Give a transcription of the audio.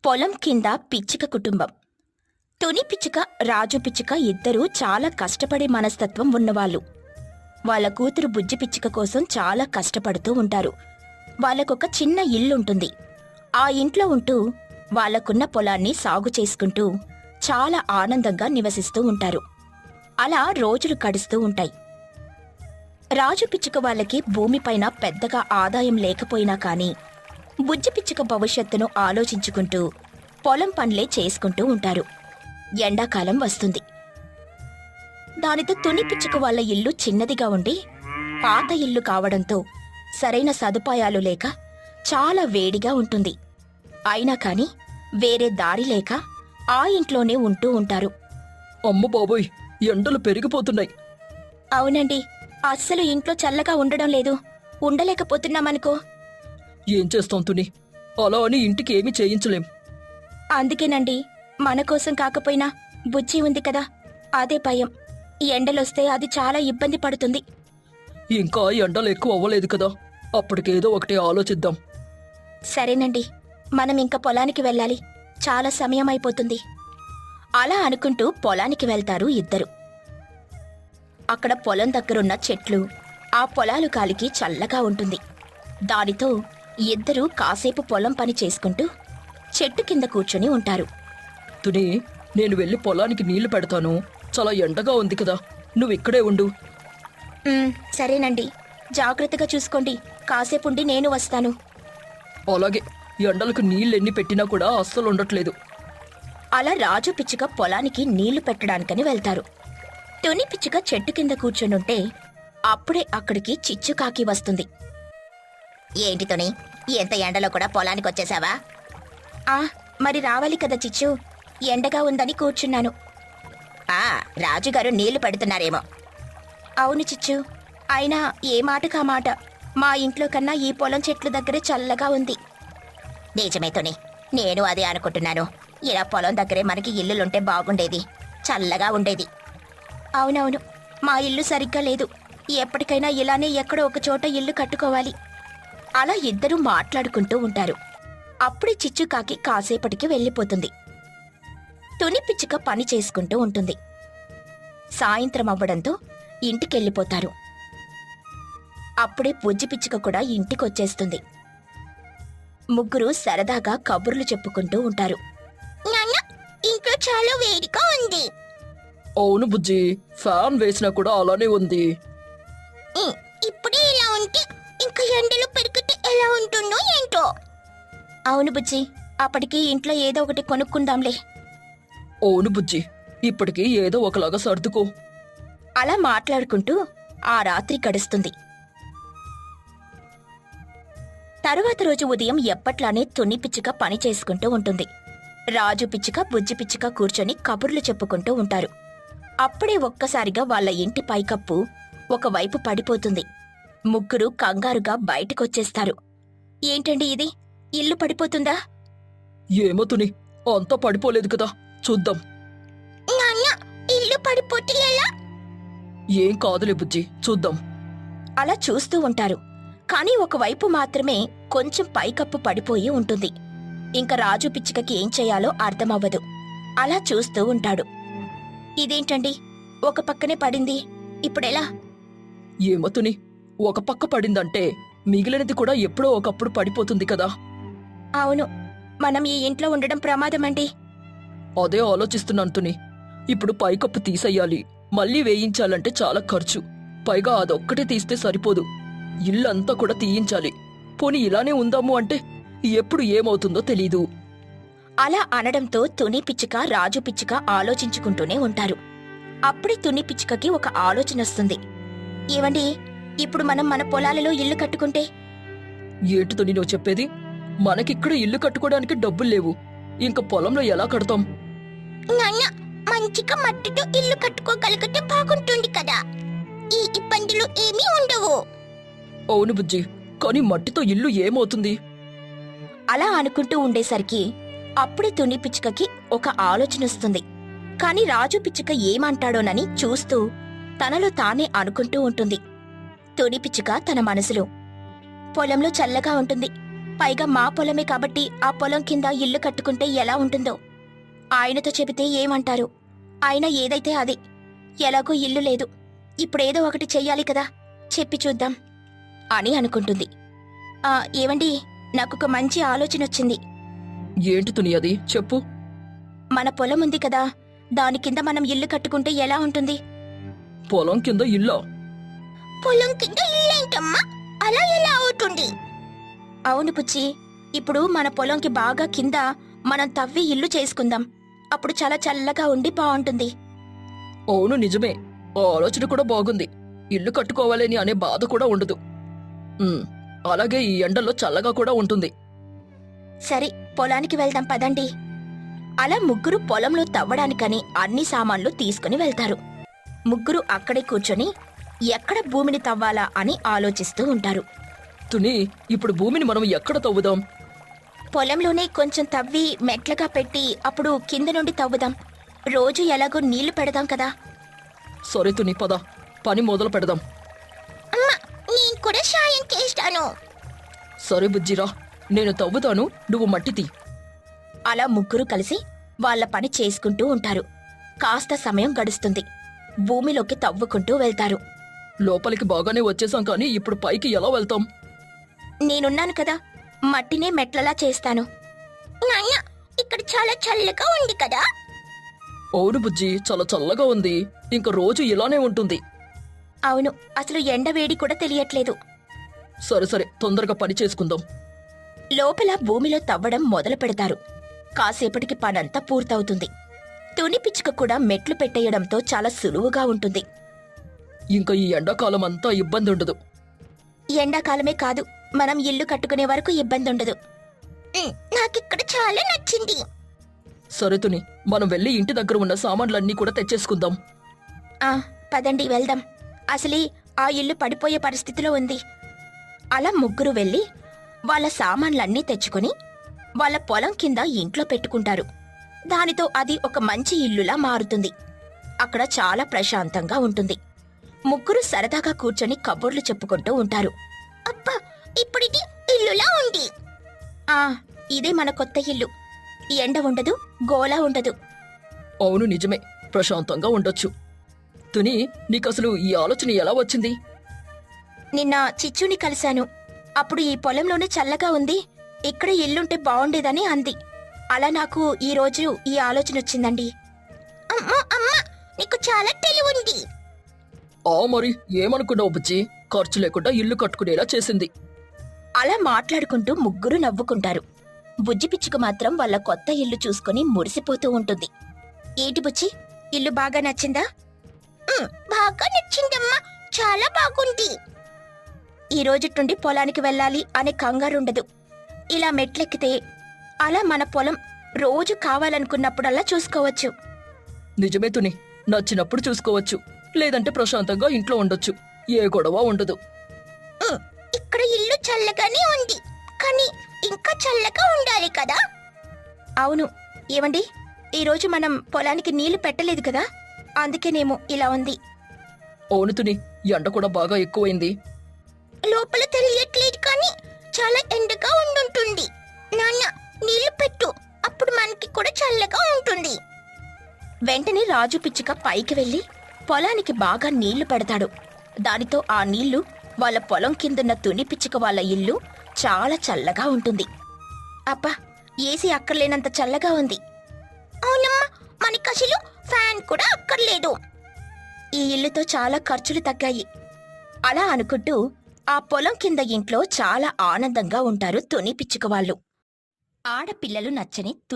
పొలం కింద పిచ్చుక కుటుంబం. తుని పిచ్చుక, రాజు పిచ్చుక ఇద్దరూ చాలా కష్టపడే మనస్తత్వం ఉన్నవాళ్ళు. వాళ్ళ కూతురు బుజ్జి పిచ్చుక కోసం చాలా కష్టపడుతూ ఉంటారు. వాళ్ళకొక చిన్న ఇల్లుంటుంది. ఆ ఇంట్లో ఉంటూ వాళ్లకున్న పొలాన్ని సాగు చేసుకుంటూ చాలా ఆనందంగా నివసిస్తూ ఉంటారు. అలా రోజులు గడుస్తూ ఉంటాయి. రాజు పిచ్చుక వాళ్ళకి భూమిపైన పెద్దగా ఆదాయం లేకపోయినా కానీ బుజ్జి పిచ్చుక భవిష్యత్తును ఆలోచించుకుంటూ పొలం పనులే చేసుకుంటూ ఉంటారు. ఎండాకాలం వస్తుంది. దానితో తుని పిచ్చుక వాళ్ళ ఇల్లు చిన్నదిగా ఉండి పాత ఇల్లు కావడంతో సరైన సదుపాయాలు లేక చాలా వేడిగా ఉంటుంది. అయినా కాని వేరే దారి లేక ఆ ఇంట్లోనే ఉంటూ ఉంటారు. అమ్మ బాబోయ్, ఎండలు పెరిగిపోతున్నాయి. అవునండి, అస్సలు ఇంట్లో చల్లగా ఉండడం లేదు. ఉండలేకపోతున్నామనుకో. ఏం చేస్తాం తుని, అలా అని ఇంటికి ఏమీ చేయించలేం. అందుకేనండి, మన కోసం కాకపోయినా బుజ్జి ఉంది కదా, అదే భయం. ఎండలొస్తే అది చాలా ఇబ్బంది పడుతుంది. ఇంకా ఎండలు ఎక్కువ అవ్వలేదు కదా, అప్పటికేదో ఒకటి ఆలోచిద్దాం. సరేనండి, మనం ఇంక పొలానికి వెళ్ళాలి. చాలా సమయం అయిపోతుంది. అలా అనుకుంటూ పొలానికి వెళ్తారు ఇద్దరు. అక్కడ పొలం దగ్గరున్న చెట్లు, ఆ పొలాలు గాలికి చల్లగా ఉంటుంది. దానితో ఇద్దరూ కాసేపు పొలం పని చేసుకుంటూ చెట్టు కింద కూర్చుని ఉంటారు. తుని, నేను వెళ్ళి పొలానికి నీళ్లు పెడతాను. చాలా ఎండగా ఉంది కదా, నువ్విక్కడే ఉండు. సరేనండి, జాగ్రత్తగా చూసుకోండి. కాసేపుండి నేను వస్తాను. అలాగే. ఎండలకు నీళ్ళెన్ని పెట్టినా కూడా అస్సలు ఉండట్లేదు. అలా రాజు పిచ్చుక పొలానికి నీళ్లు పెట్టడానికని వెళ్తారు. తుని పిచ్చుక చెట్టు కింద కూర్చునుంటే అప్పుడే అక్కడికి చిచ్చుకాకి వస్తుంది. ఏంటి తుని, ఎంత ఎండలో కూడా పొలానికి వచ్చేసావా? మరి రావాలి కదా చిచ్చు, ఎండగా ఉందని కూర్చున్నాను. రాజుగారు నీళ్లు పెడుతున్నారేమో. అవును చిచ్చు, అయినా ఏ మాటకా మాట, మా ఇంట్లో కన్నా ఈ పొలం చెట్ల దగ్గరే చల్లగా ఉంది. నిజమే తుని, నేను అదే అనుకుంటున్నాను. ఇలా పొలం దగ్గరే మనకి ఇల్లులుంటే బాగుండేది, చల్లగా ఉండేది. అవునవును, మా ఇల్లు సరిగ్గా లేదు. ఎప్పటికైనా ఇలానే ఎక్కడో ఒక చోట ఇల్లు కట్టుకోవాలి. అలా ఇద్దరూ మాట్లాడుకుంటూ ఉంటారు. అప్పుడే చిచ్చుకాకి కాసేపటికి వెళ్ళిపోతుంది. తుని పిచ్చుక పని చేసుకుంటూ ఉంటుంది. సాయంత్రం అవ్వడంతో ఇంటికెళ్ళిపోతారు. అప్పుడే బుజ్జి పిచ్చుక కూడా ఇంటికొచ్చేస్తుంది. ముగ్గురు సరదాగా కబుర్లు చెప్పుకుంటూ ఉంటారు. నాన్న, ఇంట్లో చాలా వేడిగా ఉంది. అవును బుజ్జి, ఫ్యాన్ వేసినా కూడా అలానే ఉంది. ఇప్పుడే ఇలా ఉంటే ఇంకా ఎండలు పెరిగితే ఎలా ఉంటుందో ఏంటో. అవును బుజ్జి, అప్పటికి ఇంట్లో ఏదో ఒకటి కొనుక్కుందాంలే. అవును బుజ్జి, ఇప్పటికీ ఏదో ఒకలాగా సర్దుకో. అలా మాట్లాడుకుంటూ ఆ రాత్రి గడుస్తుంది. తరువాత రోజు ఉదయం ఎప్పట్లానే తుని పిచ్చుక పని చేసుకుంటూ ఉంటుంది. రాజు పిచ్చుక, బుజ్జి పిచ్చుక కూర్చొని కబుర్లు చెప్పుకుంటూ ఉంటారు. అప్పుడే ఒక్కసారిగా వాళ్ళ ఇంటి పైకప్పు ఒకవైపు పడిపోతుంది. ముగ్గురు కంగారుగా బయటకొచ్చేస్తారు. ఏంటండి ఇది, ఇల్లు పడిపోతుందా? ఏమో తుని, అంతా పడిపోలేదు కదా, చూద్దాం. ఇల్లు పడిపోతే ఎలా? ఏం కాదులే బుజ్జి, చూద్దాం. అలా చూస్తూ ఉంటారు. కానీ ఒకవైపు మాత్రమే కొంచెం పైకప్పు పడిపోయి ఉంటుంది. ఇంక రాజు పిచ్చుకకి ఏం చేయాలో అర్థమవ్వదు. అలా చూస్తూ ఉంటాడు. ఇదేంటండి, ఒక పక్కనే పడింది, ఇప్పుడెలా? ఏమో తుని, ఒక పక్క పడిందంటే మిగిలినది కూడా ఎప్పుడో ఒకప్పుడు పడిపోతుంది కదా. అవును, మనం ఈ ఇంట్లో ఉండడం ప్రమాదమండి. అదే ఆలోచిస్తున్నాను తుని. ఇప్పుడు పైకప్పు తీసెయ్యాలి, మళ్ళీ వేయించాలంటే చాలా ఖర్చు. పైగా అదొక్కటే తీస్తే సరిపోదు, ఇల్లంతా కూడా తీయించాలి. పోనీ ఇలానే ఉందాము అంటే ఎప్పుడు ఏమవుతుందో తెలీదు. అలా అనడంతో తుని పిచ్చుక, రాజు పిచ్చుక ఆలోచించుకుంటూనే ఉంటారు. అప్పుడే తుని పిచ్చుకకి ఒక ఆలోచనొస్తుంది. ఏవండి, ఇప్పుడు మనం మన పొలాలలో ఇల్లు కట్టుకుంటే? ఏంటి తుని నువ్వు చెప్పేది? మనకిక్కడ ఇల్లు కట్టుకోవడానికి డబ్బుల్లేవు, ఇంక పొలంలో ఎలా కడతాం? మంచిగా మట్టితో ఇల్లు కట్టుకోగలిగితే బాగుంటుంది కదా, ఈ ఇబ్బందులు ఏమీ ఉండవు. అవును బుజ్జి, కానీ మట్టితో ఇల్లు ఏమవుతుంది? అలా అనుకుంటూ ఉండేసరికి అప్పుడే తుని పిచ్చుకకి ఒక ఆలోచనొస్తుంది. కాని రాజు పిచ్చుక ఏమంటాడోనని చూస్తూ తనలో తానే అనుకుంటూ ఉంటుంది. తుని పిచ్చుక తన మనసులో, పొలంలో చల్లగా ఉంటుంది, పైగా మా పొలమే కాబట్టి ఆ పొలం కింద ఇల్లు కట్టుకుంటే ఎలా ఉంటుందో. ఆయనతో చెబితే ఏమంటారు? ఆయన ఏదైతే అది. ఎలాగో ఇల్లు లేదు, ఇప్పుడేదో ఒకటి చెయ్యాలి కదా, చెప్పి చూద్దాం అని అనుకుంటుంది. ఏవండి, నాకొక మంచి ఆలోచన వచ్చింది. ఏంటి తుని అది చెప్పు. మన పొలం ఉంది కదా, దాని కింద మనం ఇల్లు కట్టుకుంటే ఎలా ఉంటుంది? పొలం కింద ఇల్లా? పొలం కింద ఇల్లేంటమ్మా, అలా ఎలా అవుతుంది? అవును పుచ్చి, ఇప్పుడు మన పొలంకి బాగా కింద మనం తవ్వి ఇల్లు చేసుకుందాం. అప్పుడు చాలా చల్లగా ఉండి బాగుంటుంది. అవును నిజమే, ఆ ఆలోచన కూడా బాగుంది. ఇల్లు కట్టుకోవాలని అనే బాధ కూడా ఉండదు. అలాగే ఈ ఎండలో చల్లగా కూడా ఉంటుంది. సరే, పొలానికి వెళ్దాం పదండి. అలా ముగ్గురు పొలంలో తవ్వడానికని అన్ని సామాన్లు తీసుకుని వెళ్తారు. ముగ్గురు అక్కడే కూర్చొని ఎక్కడ భూమిని తవ్వాలా అని ఆలోచిస్తూ ఉంటారు. తుని, ఇప్పుడు భూమిని మనం ఎక్కడ తవ్వుదాం? పొలంలోనే కొంచెం తవ్వి మెట్లగా పెట్టి అప్పుడు కింద నుండి తవ్వుదాం. రోజు ఎలాగో నీళ్లు పెడదాం కదా. సరే తుని, పద, పని మొదలు పెడదాం. నేను కూడా సాయం చేస్తాను. సరే బుజ్జిరా, నేను తవ్వుతాను, నువ్వు మట్టి తీ. అలా ముగ్గురు కలిసి వాళ్ళ పని చేసుకుంటూ ఉంటారు. కాస్త సమయం గడుస్తుంది. భూమిలోకి తవ్వుకుంటూ వెళ్తారు. లోపలికి బాగానే వచ్చేసాం, కానీ ఇప్పుడు పైకి ఎలా వెళ్తాం? నేనున్నాను కదా, మట్టినే మెట్లలా చేస్తాను. నాన్న, ఇక్కడ చాలా చల్లగా ఉంది కదా. అవును బుజ్జి, చాలా చల్లగా ఉంది. ఇంక రోజు ఇలానే ఉంటుంది. అవును, అసలు ఎండవేడి కూడా తెలియట్లేదు. సరే సరే, తొందరగా పని చేసుకుందాం. లోపల భూమిలో తవ్వడం మొదలు పెడతారు. కాసేపటికి పనంతా పూర్తవుతుంది. తుని పిచ్చుక కూడా మెట్లు పెట్టేయడంతో చాలా సులువుగా ఉంటుంది. ఇంకా ఈ ఎండాకాలం అంతా ఇబ్బంది ఉండదు. ఎండాకాలమే కాదు, మనం ఇల్లు కట్టుకునే వరకు ఇబ్బంది ఉండదు. నాకిక్కడ చాలా నచ్చింది. సరే తుని, మనం వెళ్ళి ఇంటి దగ్గర ఉన్న సామాన్లన్నీ కూడా తెచ్చేసుకుందాం. పదండి వెళ్దాం. అసలే ఆ ఇల్లు పడిపోయే పరిస్థితిలో ఉంది. అలా ముగ్గురు వెళ్ళి వాళ్ళ సామాన్లన్నీ తెచ్చుకొని వాళ్ళ పొలం కింద ఇంట్లో పెట్టుకుంటారు. దానితో అది ఒక మంచి ఇల్లులా మారుతుంది. అక్కడ చాలా ప్రశాంతంగా ఉంటుంది. ముగ్గురు సరదాగా కూర్చొని కబుర్లు చెప్పుకుంటూ ఉంటారు. అబ్బా, ఇప్పుడిది ఇల్లులా ఉంది. ఇదే మన కొత్త ఇల్లు. ఎండ ఉండదు, గోలా ఉండదు. అవును నిజమే, ప్రశాంతంగా ఉండొచ్చు. తుని, నీకసలు ఈ ఆలోచన ఎలా వచ్చింది? నిన్న చిచ్చుని కలిశాను. అప్పుడు ఈ పొలంలోనే చల్లగా ఉంది, ఇక్కడ ఇల్లుంటే బావుండేదని అంది. అలా నాకు ఈ రోజు ఈ ఆలోచన వచ్చిందండి. అమ్మా, నీకు చాలా తెలివుంది. మరి ఏమనుకున్నావు బుజ్జి? ఖర్చు లేకుండా ఇల్లు కట్టుకునేలా చేసింది. అలా మాట్లాడుకుంటూ ముగ్గురు నవ్వుకుంటారు. బుజ్జి పిచ్చుక మాత్రం వాళ్ళ కొత్త ఇల్లు చూసుకుని మురిసిపోతూ ఉంటుంది. ఏంటి బుజ్జి, ఇల్లు బాగా నచ్చిందా? బాగా నచ్చిందమ్మా, చాలా బాగుంది. ఈ రోజు నుండి పొలానికి వెళ్ళాలి అనే కంగారుండదు. ఇలా మెట్లెక్కితే అలా మన పొలం రోజు కావాలనుకున్నప్పుడల్లా చూసుకోవచ్చు. నిజమే తుని, నచ్చినప్పుడు చూసుకోవచ్చు, లేదంటే ప్రశాంతంగా ఇంట్లో ఉండొచ్చు. ఏ గొడవ ఉండదు. ఇక్కడ ఇల్లు చల్లగానే ఉంది, కానీ ఇంకా చల్లగా ఉండాలి కదా. అవును. ఏమండి, ఈరోజు మనం పొలానికి నీళ్లు పెట్టలేదు కదా, అందుకేనేమో ఇలా ఉంది. అవును తుని, ఎండ కూడా బాగా ఎక్కువైంది. లోపల తెలియట్లేదు, కానీ చాలా ఎండగా ఉండుంటుంది. నాన్న, నీళ్లు పెట్టు, అప్పుడు మనకి కూడా చల్లగా ఉంటుంది. వెంటనే రాజు పిచ్చుక పైకి వెళ్లి పొలానికి బాగా నీళ్లు పెడతాడు. దానితో ఆ నీళ్లు వాళ్ళ పొలం కిందున్న తుని పిచ్చుక వాళ్ళ ఇల్లు చాలా చల్లగా ఉంటుంది. అబ్బా, ఏసీ అక్కర్లేనంత చల్లగా ఉంది. అవునమ్మా, మనకసలు ఫ్యాన్ కూడా అక్కర్లేదు. ఈ ఇల్లుతో చాలా ఖర్చులు తగ్గాయి. అలా అనుకుంటూ ఆ పొలం కింద ఇంట్లో చాలా ఆనందంగా ఉంటారు తుని పిచ్చుక వాళ్ళు. ఆడపిల్లలు నచ్చని